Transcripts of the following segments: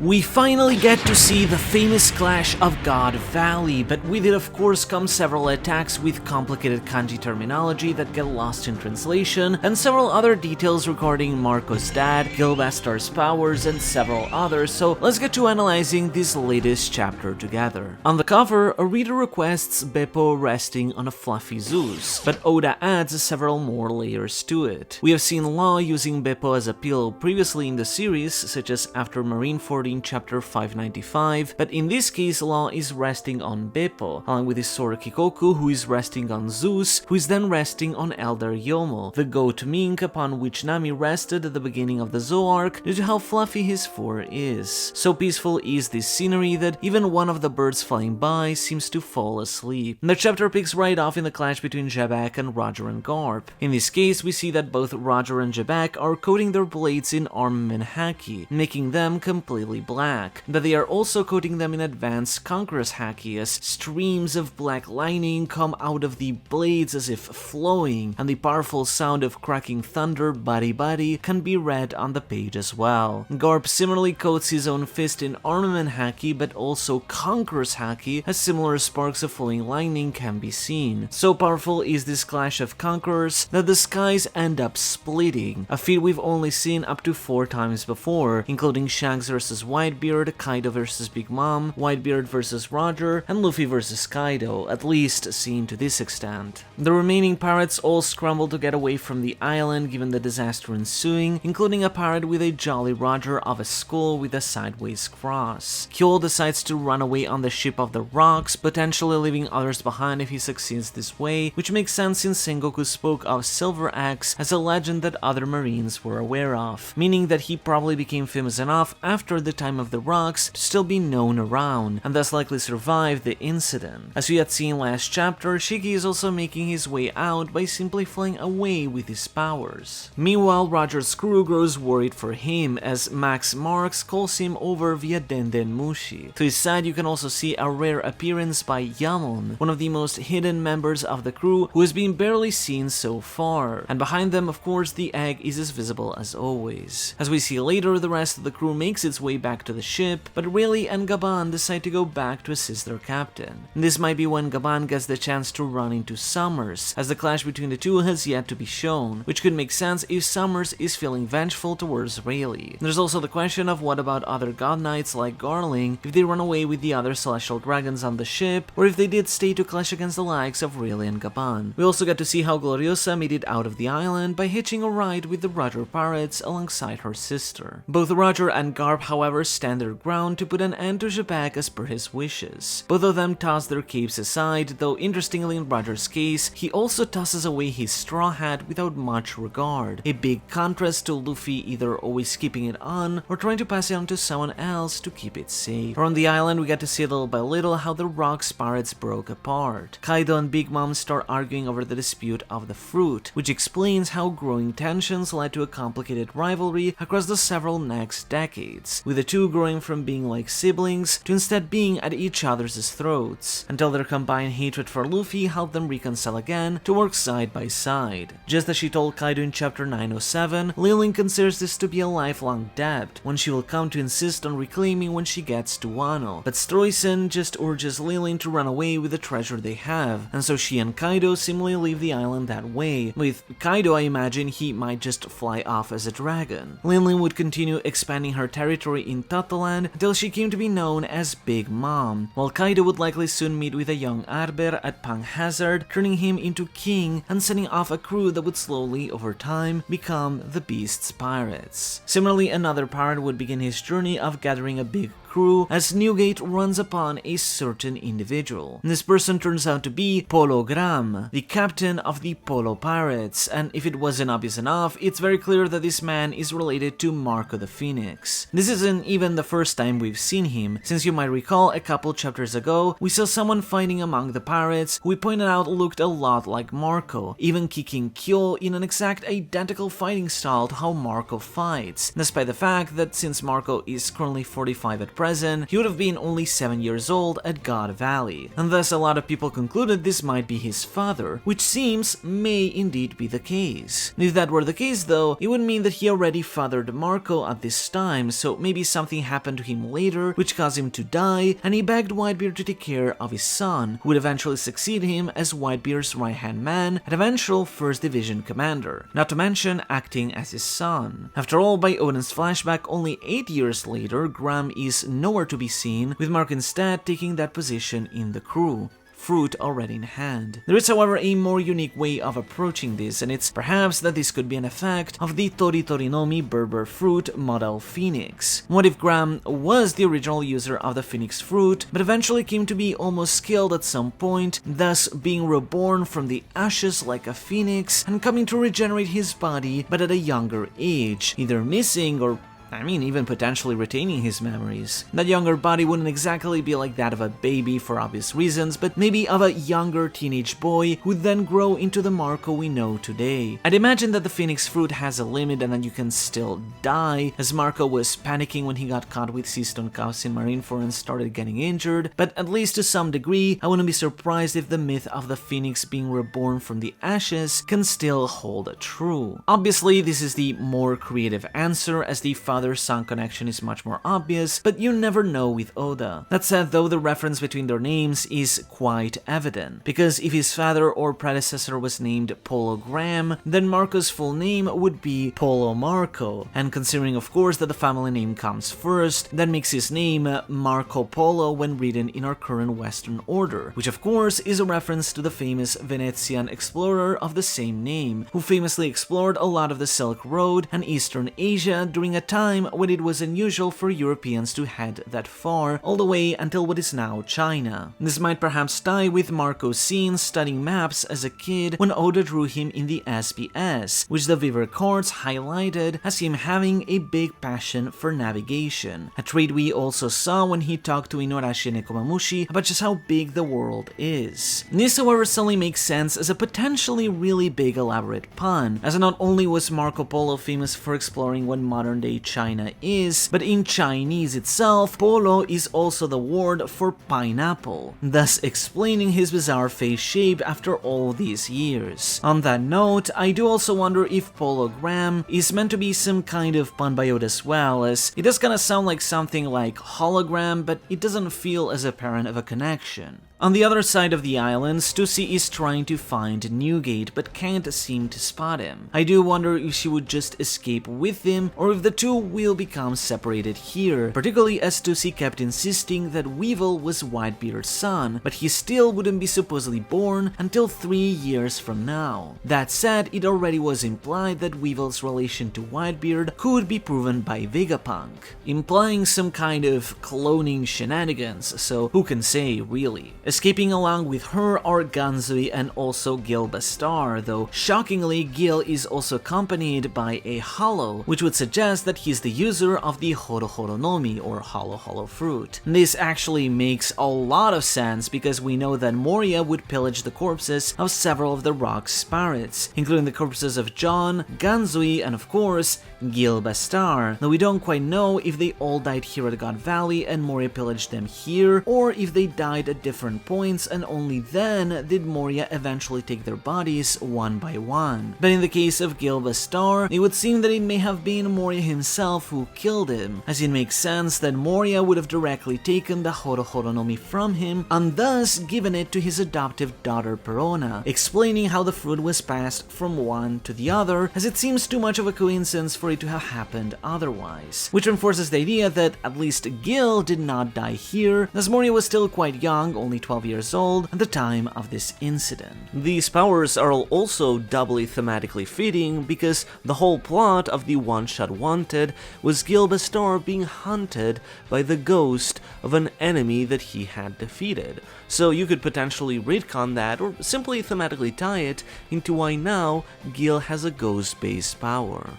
We finally get to see the famous clash of God Valley, but with it of course come several attacks with complicated kanji terminology that get lost in translation, and several other details regarding Marco's dad, Gill Bastar's powers, and several others, so let's get to analyzing this latest chapter together. On the cover, a reader requests Beppo resting on a fluffy Zeus, but Oda adds several more layers to it. We have seen Law using Beppo as a pillow previously in the series, such as after Marineford in chapter 595, but in this case Law is resting on Beppo, along with his Sora Kikoku, who is resting on Zeus, who is then resting on Elder Yomo, the goat mink upon which Nami rested at the beginning of the Zou arc due to how fluffy his fur is. So peaceful is this scenery that even one of the birds flying by seems to fall asleep. The chapter picks right off in the clash between Jabak and Roger and Garp. In this case, we see that both Roger and Jabak are coating their blades in armament haki, making them completely black, but they are also coating them in advanced Conqueror's haki as streams of black lightning come out of the blades as if flowing, and the powerful sound of cracking thunder buddy can be read on the page as well. Garp similarly coats his own fist in armament haki, but also Conqueror's haki as similar sparks of flowing lightning can be seen. So powerful is this clash of conquerors that the skies end up splitting, a feat we've only seen up to 4 times before, including Shanks vs Whitebeard, Kaido vs Big Mom, Whitebeard vs Roger, and Luffy vs Kaido, at least seen to this extent. The remaining pirates all scramble to get away from the island given the disaster ensuing, including a pirate with a Jolly Roger of a skull with a sideways cross. Kyo decides to run away on the ship of the rocks, potentially leaving others behind if he succeeds this way, which makes sense since Sengoku spoke of Silver Axe as a legend that other marines were aware of, meaning that he probably became famous enough after the time of the rocks to still be known around, and thus likely survived the incident. As we had seen last chapter, Shiki is also making his way out by simply flying away with his powers. Meanwhile, Roger's crew grows worried for him as Max Marks calls him over via Denden Mushi. To his side, you can also see a rare appearance by Yamon, one of the most hidden members of the crew who has been barely seen so far, and behind them of course the egg is as visible as always. As we see later, the rest of the crew makes its way back to the ship, but Rayleigh and Gaban decide to go back to assist their captain. This might be when Gaban gets the chance to run into Summers, as the clash between the two has yet to be shown, which could make sense if Summers is feeling vengeful towards Rayleigh. There's also the question of what about other god knights like Garling, if they run away with the other celestial dragons on the ship, or if they did stay to clash against the likes of Rayleigh and Gaban. We also get to see how Gloriosa made it out of the island by hitching a ride with the Roger pirates alongside her sister. Both Roger and Garp, however, stand their ground to put an end to Jabak as per his wishes. Both of them toss their capes aside, though interestingly in Roger's case, he also tosses away his straw hat without much regard, a big contrast to Luffy either always keeping it on or trying to pass it on to someone else to keep it safe. Or on the island, we get to see little by little how the rocks pirates broke apart. Kaido and Big Mom start arguing over the dispute of the fruit, which explains how growing tensions led to a complicated rivalry across the several next decades, with the two growing from being like siblings to instead being at each other's throats, until their combined hatred for Luffy helped them reconcile again to work side by side. Just as she told Kaido in chapter 907, Linlin considers this to be a lifelong debt, one she will come to insist on reclaiming when she gets to Wano, but Stroisen just urges Linlin to run away with the treasure they have, and so she and Kaido seemingly leave the island that way. With Kaido, I imagine he might just fly off as a dragon. Linlin would continue expanding her territory in Tataland until she came to be known as Big Mom, while Kaido would likely soon meet with a young Arber at Pang Hazard, turning him into king and sending off a crew that would slowly, over time, become the Beast's pirates. Similarly, another pirate would begin his journey of gathering a big crew as Newgate runs upon a certain individual. This person turns out to be Pologram, the captain of the Polo Pirates, and if it wasn't obvious enough, it's very clear that this man is related to Marco the Phoenix. This isn't even the first time we've seen him, since you might recall a couple chapters ago, we saw someone fighting among the pirates who we pointed out looked a lot like Marco, even kicking Kyo in an exact identical fighting style to how Marco fights, despite the fact that since Marco is currently 45 at present, he would have been only 7 years old at God Valley, and thus a lot of people concluded this might be his father, which seems may indeed be the case. If that were the case though, it would mean that he already fathered Marco at this time, so maybe something happened to him later which caused him to die, and he begged Whitebeard to take care of his son, who would eventually succeed him as Whitebeard's right-hand man and eventual 1st Division commander, not to mention acting as his son. After all, by Odin's flashback, only 8 years later, Graham is nowhere to be seen, with Marco instead taking that position in the crew. Fruit already in hand. There is, however, a more unique way of approaching this, and it's perhaps that this could be an effect of the Tori Torinomi Berber fruit model Phoenix. What if Graham was the original user of the Phoenix fruit, but eventually came to be almost skilled at some point, thus being reborn from the ashes like a phoenix and coming to regenerate his body but at a younger age, either missing or even potentially retaining his memories. That younger body wouldn't exactly be like that of a baby for obvious reasons, but maybe of a younger teenage boy who would then grow into the Marco we know today. I'd imagine that the Phoenix fruit has a limit and that you can still die, as Marco was panicking when he got caught with Seastone cuffs in Marineford and started getting injured, but at least to some degree, I wouldn't be surprised if the myth of the Phoenix being reborn from the ashes can still hold true. Obviously, this is the more creative answer, as the father-son connection is much more obvious, but you never know with Oda. That said though, the reference between their names is quite evident, because if his father or predecessor was named Polo Graham, then Marco's full name would be Polo Marco, and considering of course that the family name comes first, that makes his name Marco Polo when written in our current Western order, which of course is a reference to the famous Venetian explorer of the same name, who famously explored a lot of the Silk Road and Eastern Asia during a time when it was unusual for Europeans to head that far, all the way until what is now China. This might perhaps tie with Marco's scene studying maps as a kid when Oda drew him in the SBS, which the Viver cards highlighted as him having a big passion for navigation, a trait we also saw when he talked to Inuarashi Nekomamushi about just how big the world is. This, however, suddenly makes sense as a potentially really big elaborate pun, as not only was Marco Polo famous for exploring what modern-day China is, but in Chinese itself, polo is also the word for pineapple, thus explaining his bizarre face shape after all these years. On that note, I do also wonder if Polo Graham is meant to be some kind of pun by Oda as well, as it does kinda sound like something like hologram, but it doesn't feel as apparent of a connection. On the other side of the island, Stussy is trying to find Newgate, but can't seem to spot him. I do wonder if she would just escape with him, or if the two will become separated here, particularly as Stussy kept insisting that Weevil was Whitebeard's son, but he still wouldn't be supposedly born until 3 years from now. That said, it already was implied that Weevil's relation to Whitebeard could be proven by Vegapunk, implying some kind of cloning shenanigans, so who can say really. Escaping along with her are Ganzui and also Gill Bastar, though shockingly Gill is also accompanied by a hollow, which would suggest that he's the user of the Horo Horo Nomi, or hollow fruit. This actually makes a lot of sense because we know that Moria would pillage the corpses of several of the rock's spirits, including the corpses of John, Ganzui, and of course Gill Bastar, though we don't quite know if they all died here at God Valley and Moria pillaged them here, or if they died at different points and only then did Moria eventually take their bodies one by one. But in the case of Gill Bastar, it would seem that it may have been Moria himself who killed him, as it makes sense that Moria would have directly taken the Horo Horo Nomi from him and thus given it to his adoptive daughter Perona, explaining how the fruit was passed from one to the other, as it seems too much of a coincidence for it to have happened otherwise. Which reinforces the idea that at least Gill did not die here, as Moria was still quite young, only 12 years old, at the time of this incident. These powers are also doubly thematically fitting because the whole plot of the one-shot Wanted was Gill Bastar being hunted by the ghost of an enemy that he had defeated. So you could potentially retcon that or simply thematically tie it into why now Gill has a ghost-based power.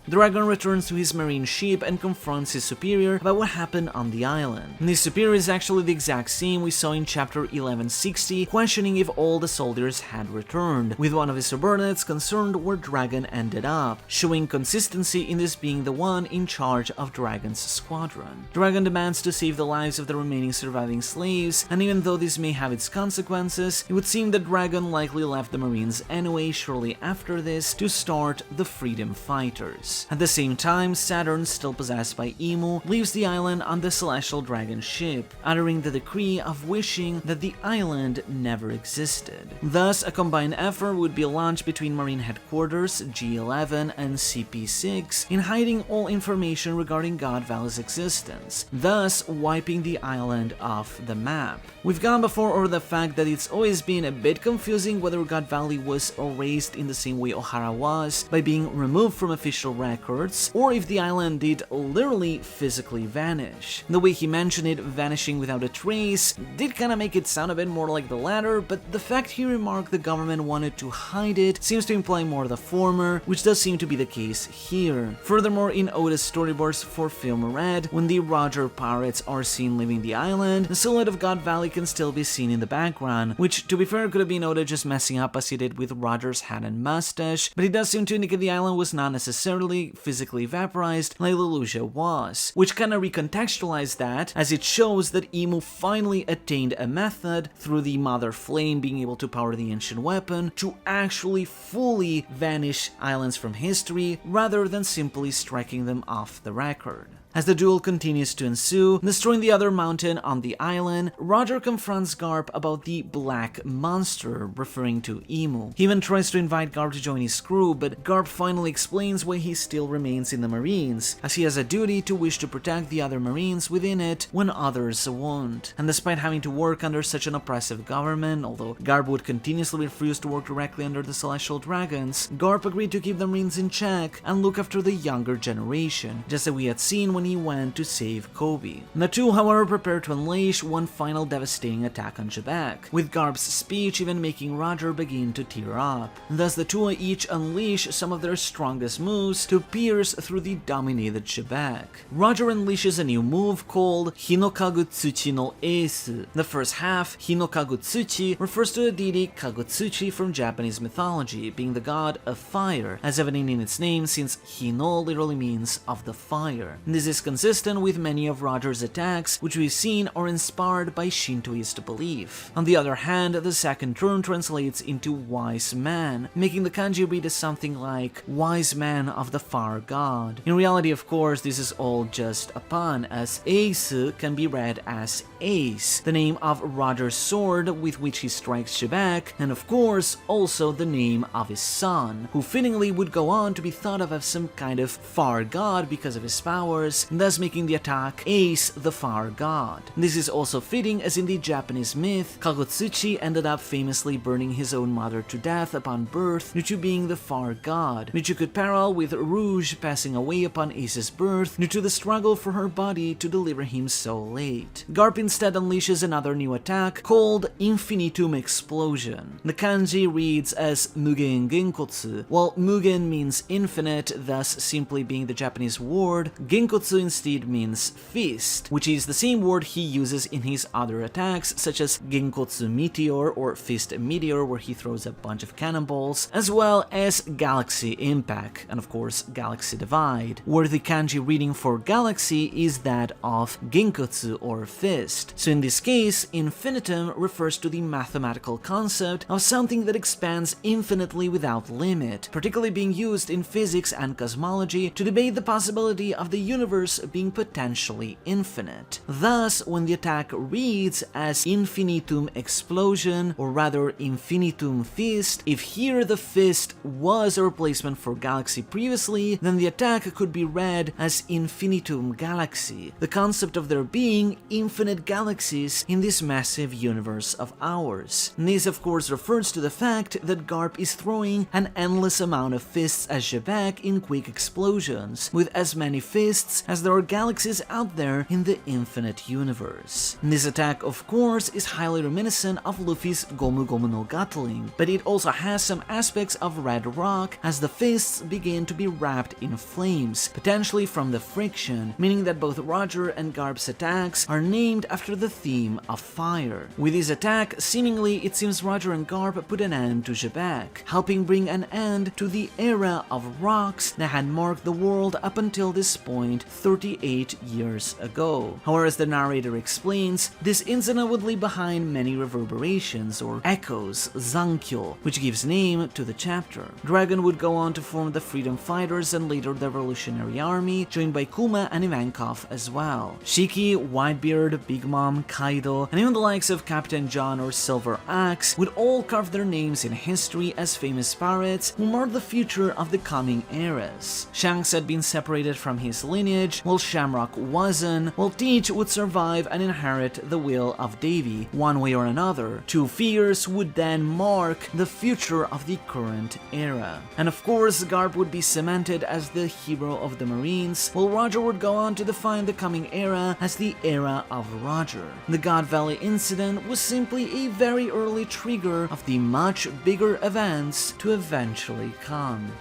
Dragon returns to his marine ship and confronts his superior about what happened on the island. And his superior is actually the exact same we saw in chapter 1160, questioning if all the soldiers had returned, with one of his subordinates concerned where Dragon ended up, showing consistency in this being the one in charge of Dragon's squadron. Dragon demands to save the lives of the remaining surviving slaves, and even though this may have its consequences, it would seem that Dragon likely left the Marines anyway shortly after this to start the Freedom Fighters. At the same time, Saturn, still possessed by Emu, leaves the island on the Celestial Dragon ship, uttering the decree of wishing that the island never existed. Thus, a combined effort would be launched between Marine Headquarters, G11, and CP6 in hiding all information regarding God Valley's existence, thus wiping the island off the map. We've gone before over the fact that it's always been a bit confusing whether God Valley was erased in the same way Ohara was, by being removed from official records, or if the island did literally physically vanish. The way he mentioned it vanishing without a trace did kinda make it sound a bit more like the latter, but the fact he remarked the government wanted to hide it seems to imply more the former, which does seem to be the case here. Furthermore, in Oda's storyboards for Film Red, when the Roger pirates are seen leaving the island, the silhouette of God Valley can still be seen in the background, which to be fair could have been Oda just messing up as he did with Roger's hat and mustache, but it does seem to indicate the island was not necessarily physically vaporized like Lelouch was, which kinda recontextualized that, as it shows that Emu finally attained a method, through the Mother Flame being able to power the ancient weapon, to actually fully vanish islands from history, rather than simply striking them off the record. As the duel continues to ensue, destroying the other mountain on the island, Roger confronts Garp about the Black Monster, referring to Emu. He even tries to invite Garp to join his crew, but Garp finally explains why he still remains in the Marines, as he has a duty to wish to protect the other Marines within it when others won't. And despite having to work under such an oppressive government, although Garp would continuously refuse to work directly under the Celestial Dragons, Garp agreed to keep the Marines in check and look after the younger generation, just as we had seen when he went to save Kobe. The two, however, prepare to unleash one final devastating attack on Quebec, with Garp's speech even making Roger begin to tear up. Thus the two each unleash some of their strongest moves to pierce through the dominated Quebec. Roger unleashes a new move called Hinokagutsuchi no Ace. The first half, Hinokagutsuchi, refers to the deity Kagutsuchi from Japanese mythology, being the god of fire, as evident in its name since Hino literally means of the fire. This is consistent with many of Roger's attacks, which we've seen are inspired by Shintoist belief. On the other hand, the second term translates into wise man, making the kanji read as something like wise man of the far god. In reality, of course, this is all just a pun, as Ace can be read as Ace, the name of Roger's sword with which he strikes Quebec, and of course also the name of his son, who fittingly would go on to be thought of as some kind of far god because of his powers, thus making the attack Ace the Far God. This is also fitting, as in the Japanese myth, Kagutsuchi ended up famously burning his own mother to death upon birth due to being the Far God, which you could parallel with Rouge passing away upon Ace's birth due to the struggle for her body to deliver him so late. Garp instead unleashes another new attack called Infinitum Explosion. The kanji reads as Mugen Genkotsu. While Mugen means infinite, thus simply being the Japanese word, Genkotsu instead means fist, which is the same word he uses in his other attacks, such as Genkotsu Meteor or Fist Meteor, where he throws a bunch of cannonballs, as well as Galaxy Impact, and of course Galaxy Divide, where the kanji reading for galaxy is that of Genkotsu or fist. So in this case, infinitum refers to the mathematical concept of something that expands infinitely without limit, particularly being used in physics and cosmology to debate the possibility of the universe being potentially infinite. Thus, when the attack reads as Infinitum Explosion, or rather Infinitum Fist, if here the fist was a replacement for galaxy previously, then the attack could be read as Infinitum Galaxy, the concept of there being infinite galaxies in this massive universe of ours. And this of course refers to the fact that Garp is throwing an endless amount of fists at Quebec in quick explosions, with as many fists as there are galaxies out there in the infinite universe. This attack, of course, is highly reminiscent of Luffy's Gomu Gomu no Gatling, but it also has some aspects of Red Rock as the fists begin to be wrapped in flames, potentially from the friction, meaning that both Roger and Garp's attacks are named after the theme of fire. With his attack, seemingly it seems Roger and Garp put an end to Xebec, helping bring an end to the era of rocks that had marked the world up until this point 38 years ago. However, as the narrator explains, this incident would leave behind many reverberations or echoes, Zankyo, which gives name to the chapter. Dragon would go on to form the Freedom Fighters and later the Revolutionary Army, joined by Kuma and Ivankov as well. Shiki, Whitebeard, Big Mom, Kaido, and even the likes of Captain John or Silver Axe would all carve their names in history as famous pirates who marked the future of the coming eras. Shanks had been separated from his lineage, while Shamrock wasn't, while Teach would survive and inherit the will of Davy one way or another. Two figures would then mark the future of the current era. And of course, Garp would be cemented as the hero of the Marines, while Roger would go on to define the coming era as the era of Roger. The God Valley incident was simply a very early trigger of the much bigger events to eventually come.